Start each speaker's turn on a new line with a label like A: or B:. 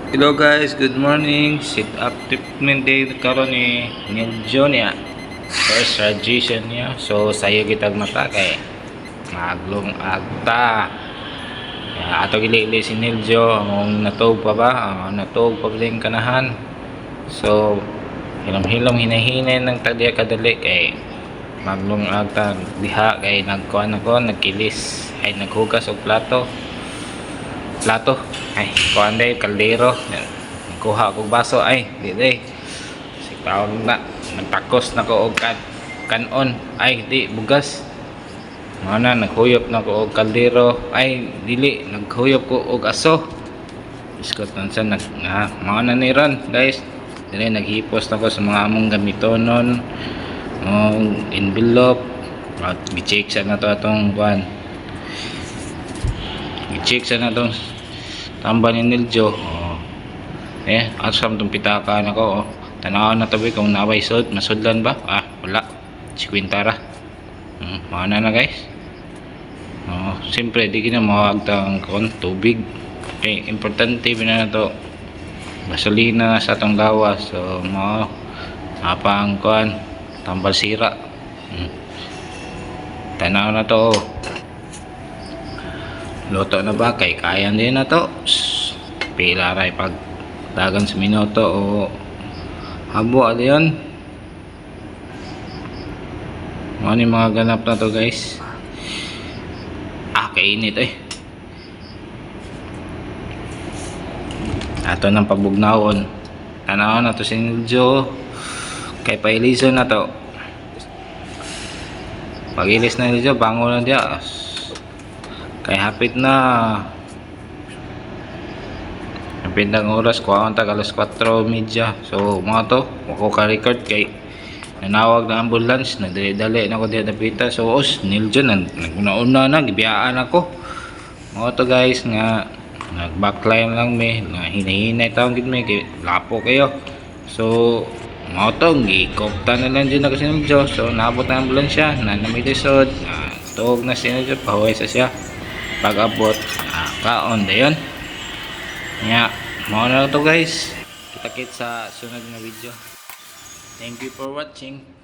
A: Hello guys, good morning. Sit up treatment day karon ni Niljo niya. First radiation niya. So sayo kitag mata kay maglong agta. Ato gili si Niljo ang natog pa ba? Natog pa bling kanahan. So hilom-hilom hinahinay ng tagdiya kadali kay maglong agta diha kay nagkuan ako nagkilis ay naghugas og plato ay kuan day kaldero kuha kog baso ay di day si taon na nagtakos na ko og kanon ay di bugas mana naghuyop na ko og kaldero ay dili naghuyop ko og aso iskot man sa mga na ni ron guys dili naghipos na ko sa mga among gamitonon envelope at i-check sa na to atong kuan i-check sa na tong tamba ni Niljo asam tong pitaka na ko tanaw na tabi kung naway sud masudlan ba wala si Quintara mana na guys siyempre di kina mawagtang kon tubig importante na to gasolina sa atong lawas so apang kuan tambal sira tanaw na to luto na ba kay kaya din na to pila ray pag dagan sa minuto o habo ali yun ano yung mga ganap na to guys kainit ato ng pabugnawon tanaw na to si Niljo kay pailiso na to pagilis na Niljo bango na dia kay hapit na ang oras kuha tag alas 4:30 so mga to ako ka-record kay nanawag na ambulance nadali-dali na ko diya napita so Niljo naguna-una na gibiyaan ako mga to guys nga nag-backline lang may hinahinay taong gid may kay lapo kayo so mga to gikopta na lang dyan na kasi Niljo so naabot na ambulansya na namilisod tuog na si Niljo pahuway sa siya pag-abot kaon dayon nya mo na to guys kita-kit sa sunod na video. Thank you for watching.